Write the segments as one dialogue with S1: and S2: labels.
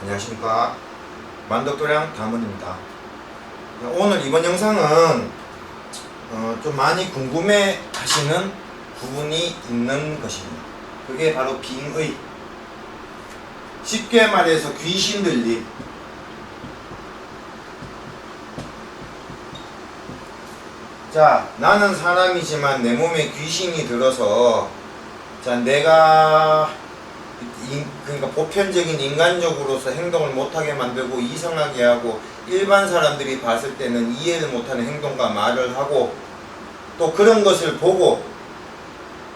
S1: 안녕하십니까. 만덕도량 다문입니다. 오늘 이번 영상은 좀 많이 궁금해 하시는 부분이 있는 것입니다. 그게 바로 빙의. 쉽게 말해서 귀신 들림. 자, 나는 사람이지만 내 몸에 귀신이 들어서, 자, 내가 그러니까 보편적인 인간적으로서 행동을 못하게 만들고 이상하게 하고 일반 사람들이 봤을 때는 이해를 못하는 행동과 말을 하고 또 그런 것을 보고,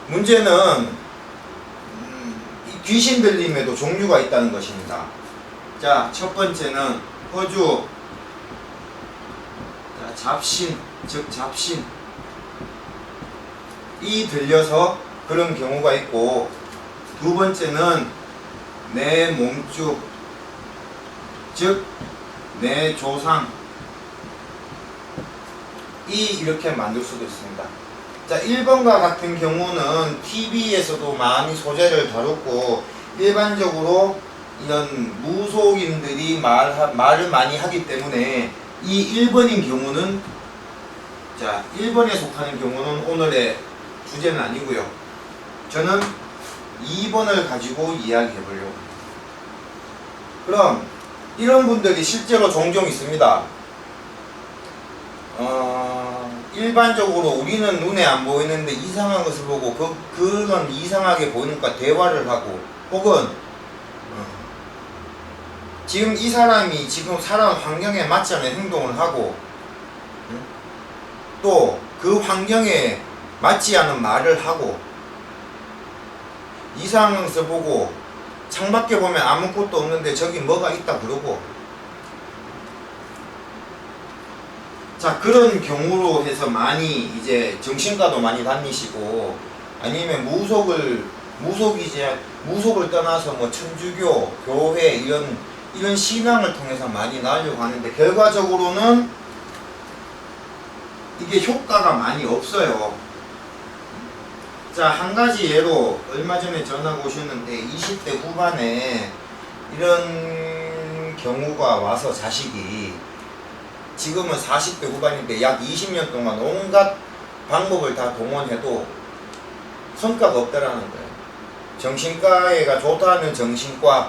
S1: 문제는 이 귀신 들림에도 종류가 있다는 것입니다. 자, 첫 번째는 허주, 자, 잡신, 즉 잡신 이 들려서 그런 경우가 있고, 두 번째는 내 몸주, 즉 내 조상 이렇게 만들 수도 있습니다. 자, 1번과 같은 경우는 TV에서도 많이 소재를 다뤘고, 일반적으로 이런 무속인들이 말을 많이 하기 때문에 이 1번인 경우는, 자, 1번에 속하는 경우는 오늘의 주제는 아니고요. 저는 2번을 가지고 이야기해 보려고 합니다. 그럼 이런 분들이 실제로 종종 있습니다. 일반적으로 우리는 눈에 안 보이는데 이상한 것을 보고 그런 이상하게 보이는 것과 대화를 하고, 혹은 지금 이 사람이 지금 살아온 환경에 맞지 않는 행동을 하고, 또 그 환경에 맞지 않은 말을 하고, 이상한 것을 보고 창밖에 보면 아무것도 없는데 저기 뭐가 있다 그러고, 자, 그런 경우로 해서 많이 이제 정신과도 많이 다니시고, 아니면 무속을 떠나서 뭐 천주교, 교회 이런 신앙을 통해서 많이 나으려고 하는데, 결과적으로는 이게 효과가 많이 없어요. 자, 한 가지 예로, 얼마 전에 전화가 오셨는데 20대 후반에 이런 경우가 와서, 자식이 지금은 40대 후반인데 약 20년 동안 온갖 방법을 다 동원해도 성과가 없다라는 거예요. 정신과가 좋다는 정신과에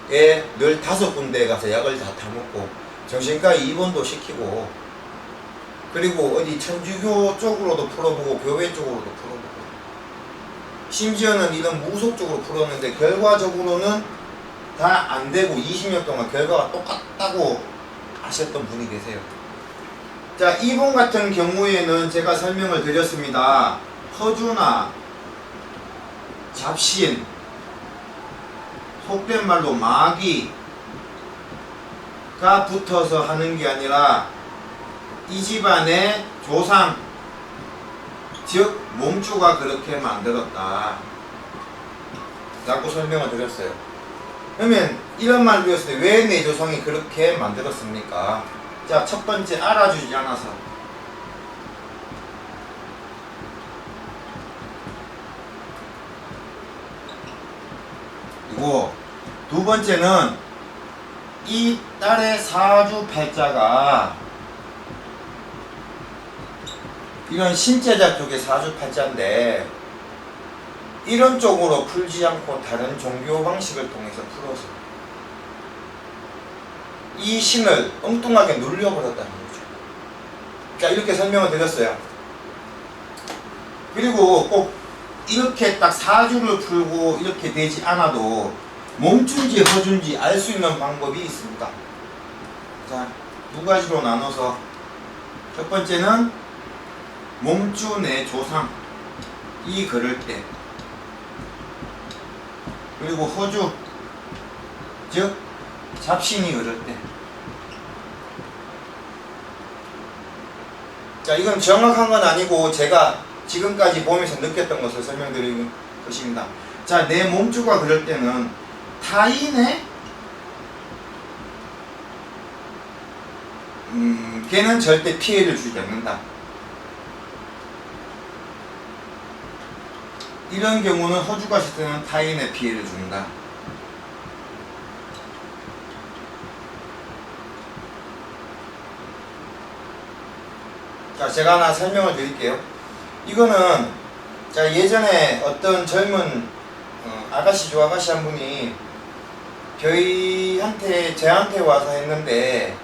S1: 늘 5군데에 가서 약을 다 타먹고, 정신과 입원도 시키고, 그리고 어디 천주교 쪽으로도 풀어보고 교회 쪽으로도 풀어보고, 심지어는 이런 무속 쪽으로 풀었는데 결과적으로는 다 안되고 20년 동안 결과가 똑같다고 하셨던 분이 계세요. 자, 이분 같은 경우에는 제가 설명을 드렸습니다. 허주나 잡신, 속된 말로 마귀가 붙어서 하는 게 아니라 이 집안의 조상, 즉 몸주가 그렇게 만들었다 라고 설명을 드렸어요. 그러면 이런 말을 드렸을 때 왜 내 조상이 그렇게 만들었습니까? 자, 첫 번째, 알아주지 않아서. 그리고 두 번째는 이 딸의 사주팔자가 이런 신체자 쪽의 사주팔자인데, 이런 쪽으로 풀지 않고 다른 종교 방식을 통해서 풀어서 이 신을 엉뚱하게 눌려버렸다는 거죠. 자, 이렇게 설명을 드렸어요. 그리고 꼭 이렇게 딱 사주를 풀고 이렇게 되지 않아도 몸준지 허준지 알 수 있는 방법이 있습니다. 자, 두 가지로 나눠서, 첫 번째는 몸주 내 조상 이 그럴 때, 그리고 허주, 즉 잡신이 그럴 때. 자, 이건 정확한 건 아니고 제가 지금까지 보면서 느꼈던 것을 설명드리는 것입니다. 자, 내 몸주가 그럴 때는 타인의 걔는 절대 피해를 주지 않는다. 이런 경우는 허주가 시트는 타인의 피해를 준다. 자, 제가 하나 설명을 드릴게요. 이거는 자, 예전에 어떤 젊은 아가씨 조아가씨 한 분이 저한테 와서 했는데,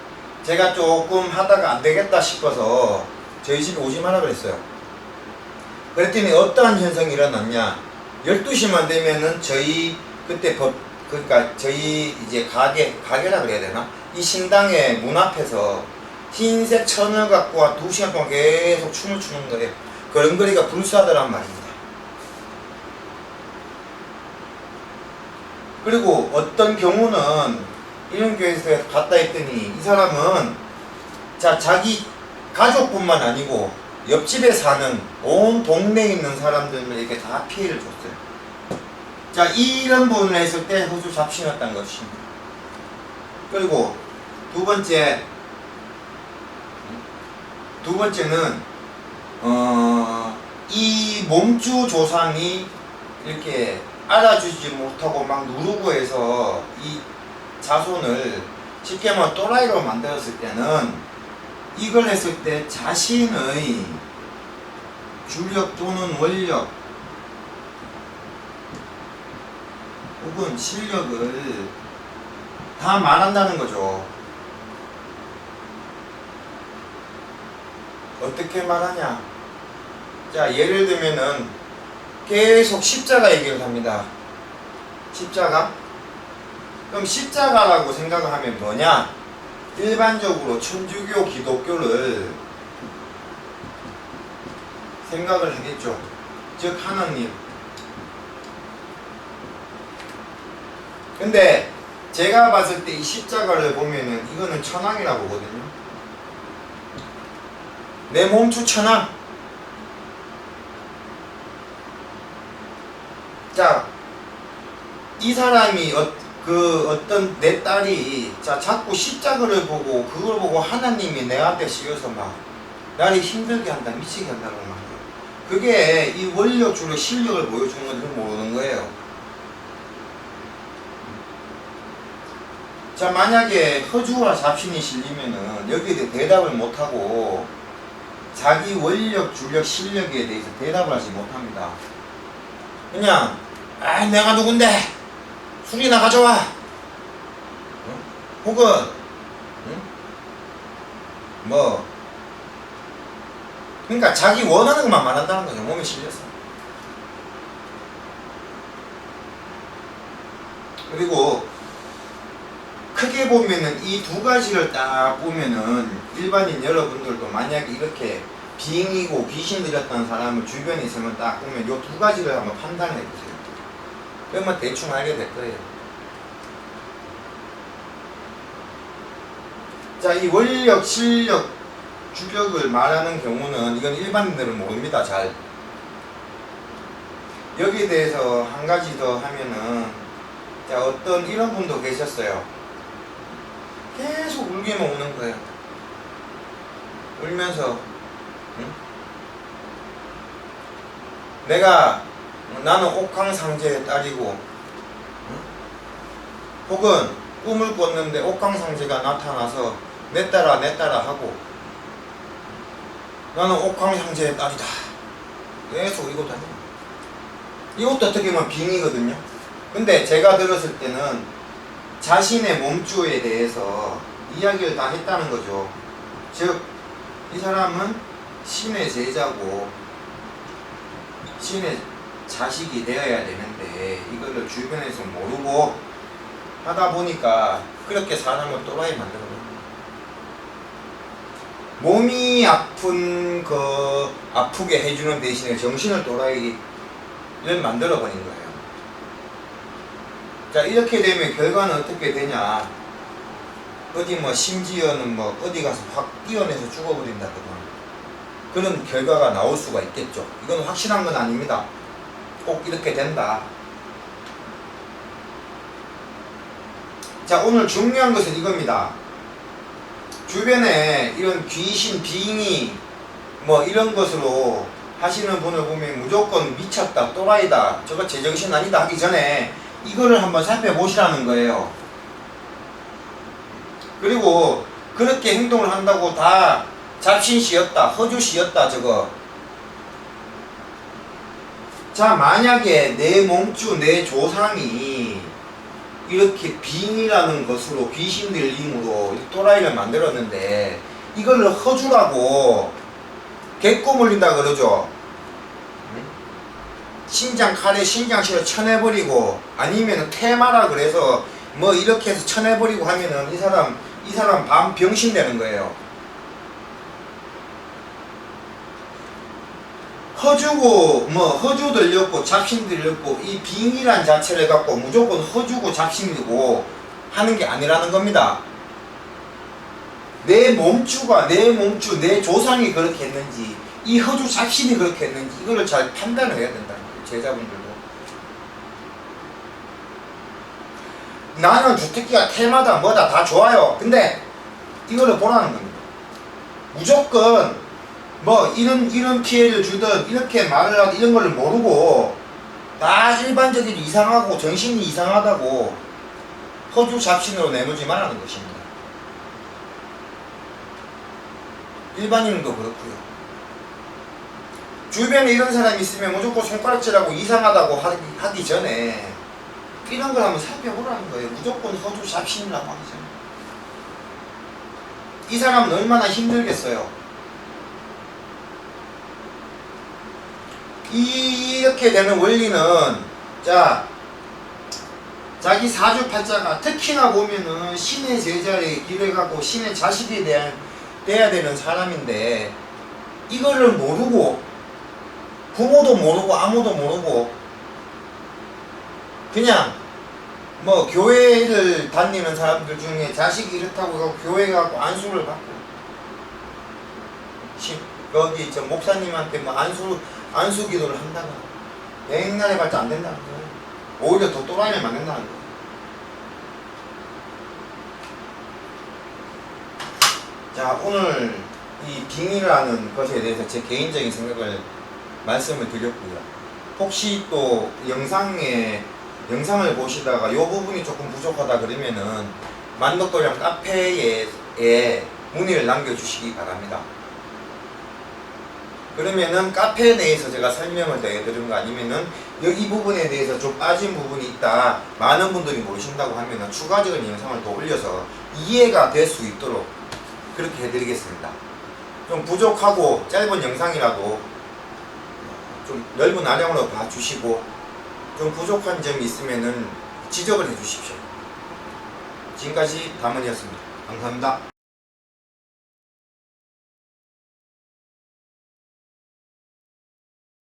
S1: 제가 조금 하다가 안 되겠다 싶어서 저희 집에 오지 마라 그랬어요. 그랬더니 어떠한 현상이 일어났냐, 12시만 되면은 저희 그때 그러니까 저희 이제 가게라 그래야 되나? 이 신당의 문 앞에서 흰색 천을 갖고 한 2시간 동안 계속 춤을 추는 거예요. 걸음걸이가 불사더란 말입니다. 그리고 어떤 경우는 이런 교회에서 갔다 했더니 이 사람은 자, 자기 가족뿐만 아니고 옆집에 사는 온 동네에 있는 사람들에게 다 피해를 줬어요. 자, 이런 부분을 했을 때 호주 잡신했다는 것입니다. 그리고 두 번째는 이 몸주 조상이 이렇게 알아주지 못하고 막 누르고 해서 이 자손을 쉽게 말하면 또라이로 만들었을 때는, 이걸 했을 때 자신의 주력 또는 원력 혹은 실력을 다 말한다는 거죠. 어떻게 말하냐? 자, 예를 들면은 계속 십자가 얘기를 합니다. 십자가? 그럼 십자가라고 생각을 하면 뭐냐? 일반적으로 천주교 기독교를 생각을 하겠죠. 즉 하나님. 근데 제가 봤을 때 이 십자가를 보면은 이거는 천왕이라고 보거든요. 내 몸주 천왕. 자, 이 사람이 어떤 내 딸이 자 자꾸 십자가를 보고 그걸 보고 하나님이 내한테 씌워서 막 나를 힘들게 한다, 미치게 한다고 말이에요. 그게 이 원력 주로 실력을 보여주는 건지 모르는 거예요. 자, 만약에 허주와 잡신이 실리면은 여기에 대답을 못하고 자기 원력, 주력, 실력에 대해서 대답을 하지 못합니다. 그냥 내가 누군데 술이나 가져와. 응? 혹은 응? 뭐 그러니까 자기 원하는 것만 말한다는 거죠. 몸에 실려서. 그리고 크게 보면은 이 두 가지를 딱 보면은 일반인 여러분들도 만약에 이렇게 빙이고 귀신 들였던 사람을 주변에 있으면 딱 보면 이 두 가지를 한번 판단해 보세요. 그러면 대충 알게 될 거예요. 자, 이 원력, 실력, 주력을 말하는 경우는 이건 일반인들은 모릅니다. 잘. 여기에 대해서 한 가지 더 하면은, 자, 어떤 이런 분도 계셨어요. 계속 울기만 오는 거예요. 울면서 응? 나는 옥황상제의 딸이고, 응? 혹은 꿈을 꿨는데 옥황상제가 나타나서 내 딸아 하고, 나는 옥황상제의 딸이다. 계속 이것도 하죠. 이것도 어떻게 보면 빙이거든요. 근데 제가 들었을 때는 자신의 몸주에 대해서 이야기를 다 했다는 거죠. 즉, 이 사람은 신의 제자고 신의 자식이 되어야 되는데 이거를 주변에서 모르고 하다 보니까 그렇게 사람을 또라이 만들어버립니다. 몸이 아프게 해주는 대신에 정신을 또라이를 만들어버린 거예요. 자, 이렇게 되면 결과는 어떻게 되냐? 어디 심지어는 어디 가서 확 뛰어내서 죽어버린다거나 그런 결과가 나올 수가 있겠죠. 이건 확실한 건 아닙니다. 꼭 이렇게 된다. 자, 오늘 중요한 것은 이겁니다. 주변에 이런 귀신, 빙의 이런 것으로 하시는 분을 보면 무조건 미쳤다, 또라이다, 저거 제정신 아니다 하기 전에 이거를 한번 살펴보시라는 거예요. 그리고 그렇게 행동을 한다고 다 잡신씨였다, 허주씨였다, 저거. 자, 만약에 내 몸주, 내 조상이 이렇게 빙이라는 것으로 귀신들 힘으로 또라이를 만들었는데 이걸 허주라고 개꼬 물린다 그러죠. 신장 칼에 신장실을 쳐내버리고 아니면 테마라 그래서 뭐 이렇게 해서 쳐내버리고 하면은 이 사람 밤 병신 되는 거예요. 허주고 뭐 허주 들렸고 잡신 들렸고 이 빙이란 자체를 갖고 무조건 허주고 잡신이고 하는 게 아니라는 겁니다. 내 몸주가 내 조상이 그렇게 했는지 이 허주 잡신이 그렇게 했는지 이거를 잘 판단을 해야 된다는 거예요. 제자분들도. 나는 주특기가 테마다 뭐다 다 좋아요. 근데 이거를 보라는 겁니다. 무조건 뭐 이런 피해를 주든 이렇게 말을 하든 이런 걸 모르고 다 일반적으로 이상하고 정신이 이상하다고 허주 잡신으로 내놓지 말라는 것입니다. 일반인도 그렇고요. 주변에 이런 사람이 있으면 무조건 손가락질하고 이상하다고 하기 전에 이런 걸 한번 살펴보라는 거예요. 무조건 허주 잡신이라고 하기 전에. 이 사람은 얼마나 힘들겠어요. 이렇게 되는 원리는 자 자기 사주팔자가 특히나 보면은 신의 제자에 길을 가고 신의 자식이 돼야 되는 사람인데 이거를 모르고 부모도 모르고 아무도 모르고 그냥 뭐 교회를 다니는 사람들 중에 자식이 이렇다고 해서 교회 가고 안수를 받고 거기 저 목사님한테 뭐 안수 기도를 한다거나 맨날 해봤자 안 된다는 거예요. 오히려 더 또라이를 만든다는 거예요. 자, 오늘 이 빙의라는 것에 대해서 제 개인적인 생각을 말씀을 드렸고요. 혹시 또 영상을 보시다가 이 부분이 조금 부족하다 그러면은 만덕도량 카페에 문의를 남겨주시기 바랍니다. 그러면은 카페 내에서 제가 설명을 더 해드린 거 아니면은 이 부분에 대해서 좀 빠진 부분이 있다, 많은 분들이 모르신다고 하면은 추가적인 영상을 더 올려서 이해가 될 수 있도록 그렇게 해드리겠습니다. 좀 부족하고 짧은 영상이라도 좀 넓은 아량으로 봐주시고 좀 부족한 점이 있으면은 지적을 해주십시오. 지금까지 담은이었습니다. 감사합니다.